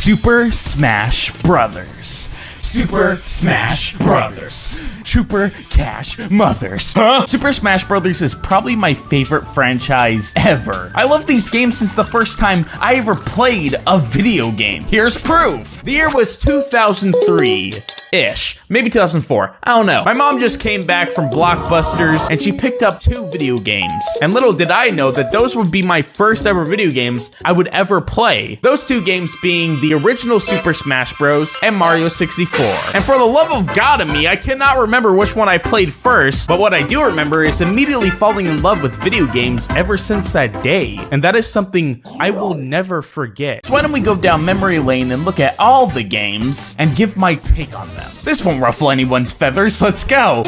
Super Smash Brothers. Super Smash Brothers. Trooper Cash Mothers. Huh? Super Smash Brothers is probably my favorite franchise ever. I love these games since the first time I ever played a video game. Here's proof. The year was 2003-ish, maybe 2004, I don't know. My mom just came back from Blockbusters and she picked up 2 video games. And little did I know that those would be my first ever video games I would ever play. Those 2 games being the original Super Smash Bros. And Mario 64. And for the love of God in me, I cannot remember which one I played first, but what I do remember is immediately falling in love with video games ever since that day. And that is something I will never forget. So why don't we go down memory lane and look at all the games and give my take on them. This won't ruffle anyone's feathers, let's go!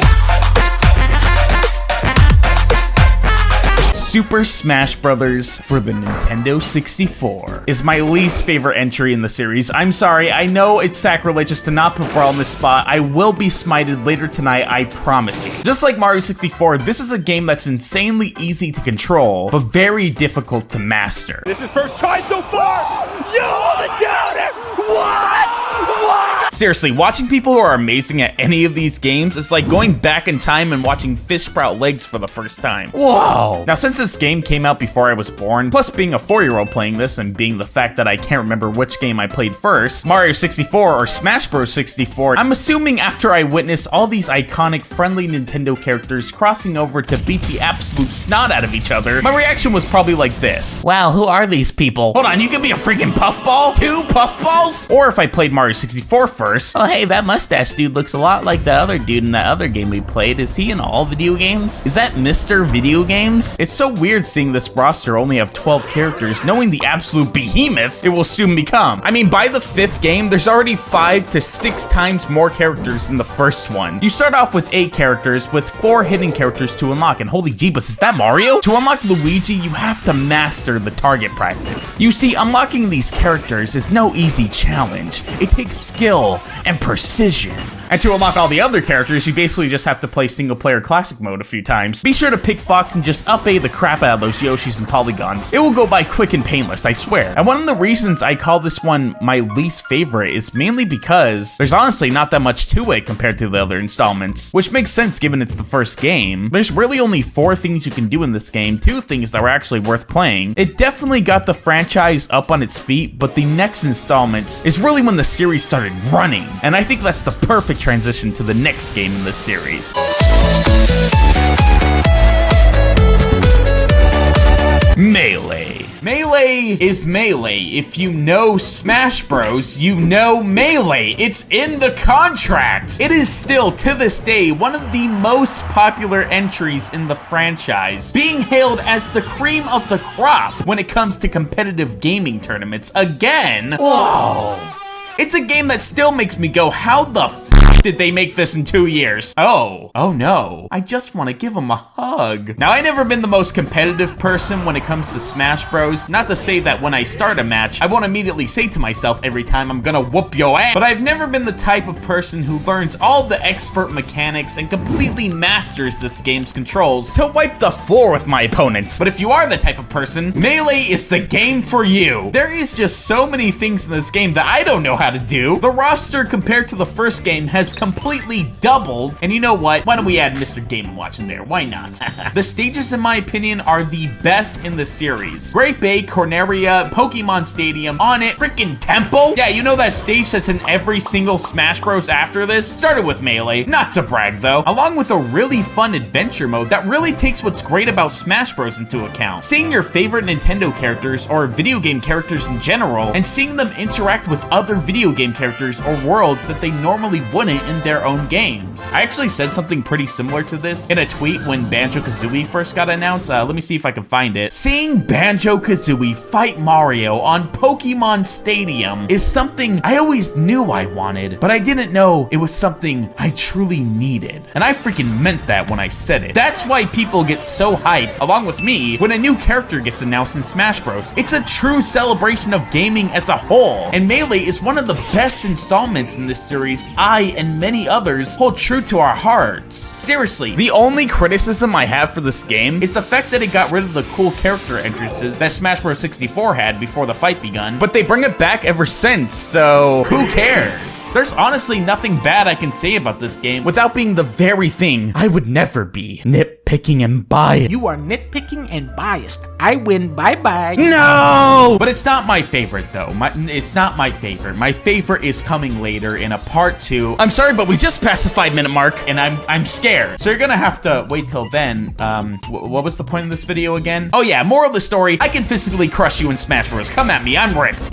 Super Smash Brothers for the Nintendo 64 is my least favorite entry in the series. I'm sorry, I know it's sacrilegious to not put Brawl in this spot. I will be smited later tonight, I promise you. Just like Mario 64, this is a game that's insanely easy to control, but very difficult to master. This is first try so far! You hold it down! What? Seriously, watching people who are amazing at any of these games is like going back in time and watching fish sprout legs for the first time. Whoa! Now, since this game came out before I was born, plus being a 4-year-old playing this and being the fact that I can't remember which game I played first, Mario 64 or Smash Bros 64, I'm assuming after I witnessed all these iconic friendly Nintendo characters crossing over to beat the absolute snot out of each other, my reaction was probably like this. Wow, who are these people? Hold on, you can be a freaking puffball? 2 puffballs? Or if I played Mario 64 first, oh hey, that mustache dude looks a lot like the other dude in that other game we played. Is he in all video games? Is that Mr. Video Games? It's so weird seeing this roster only have 12 characters, knowing the absolute behemoth it will soon become. I mean, by the 5th game, there's already 5 to 6 times more characters than the first one. You start off with 8 characters with 4 hidden characters to unlock, and holy jeebus, is that Mario? To unlock Luigi, you have to master the target practice. You see, unlocking these characters is no easy challenge. It takes skill and precision. And to unlock all the other characters, you basically just have to play single-player classic mode a few times. Be sure to pick Fox and just up-A the crap out of those Yoshis and Polygons. It will go by quick and painless, I swear. And one of the reasons I call this one my least favorite is mainly because there's honestly not that much to it compared to the other installments, which makes sense given it's the first game. There's really only 4 things you can do in this game, 2 things that were actually worth playing. It definitely got the franchise up on its feet, but the next installments is really when the series started running. And I think that's the perfect transition to the next game in this series. Melee. Melee is Melee. If you know Smash Bros, you know Melee. It's in the contract. It is still, to this day, one of the most popular entries in the franchise, being hailed as the cream of the crop when it comes to competitive gaming tournaments. Again, whoa. It's a game that still makes me go, how the f did they make this in 2 years? Oh no, I just want to give them a hug. Now, I've never been the most competitive person when it comes to Smash Bros. Not to say that when I start a match, I won't immediately say to myself every time I'm gonna whoop your ass, but I've never been the type of person who learns all the expert mechanics and completely masters this game's controls to wipe the floor with my opponents. But if you are the type of person, Melee is the game for you. There is just so many things in this game that I don't know how to do. The roster compared to the first game has completely doubled, and you know what? Why don't we add Mr. Game & Watch in there? Why not? The stages, in my opinion, are the best in the series. Great Bay, Corneria, Pokemon Stadium, On It, freaking Temple. Yeah, you know that stage that's in every single Smash Bros after this? Started with Melee, not to brag though, along with a really fun adventure mode that really takes what's great about Smash Bros into account. Seeing your favorite Nintendo characters or video game characters in general, and seeing them interact with other video game characters or worlds that they normally wouldn't in their own games. I actually said something pretty similar to this in a tweet when Banjo-Kazooie first got announced. Let me see if I can find it. Seeing Banjo-Kazooie fight Mario on Pokemon Stadium is something I always knew I wanted, but I didn't know it was something I truly needed. And I freaking meant that when I said it. That's why people get so hyped, along with me, when a new character gets announced in Smash Bros. It's a true celebration of gaming as a whole, and Melee is one of the best installments in this series I and many others hold true to our hearts. Seriously, the only criticism I have for this game is the fact that it got rid of the cool character entrances that Smash Bros. 64 had before the fight begun, but they bring it back ever since, so who cares? There's honestly nothing bad I can say about this game without being the very thing I would never be: nitpicking and biased. You are nitpicking and biased. I win. Bye-bye. No! But it's not my favorite, though. It's not my favorite. My favorite is coming later in a part 2. I'm sorry, but we just passed the 5-minute mark, and I'm scared. So you're gonna have to wait till then. What was the point of this video again? Oh yeah, moral of the story, I can physically crush you in Smash Bros. Come at me, I'm ripped.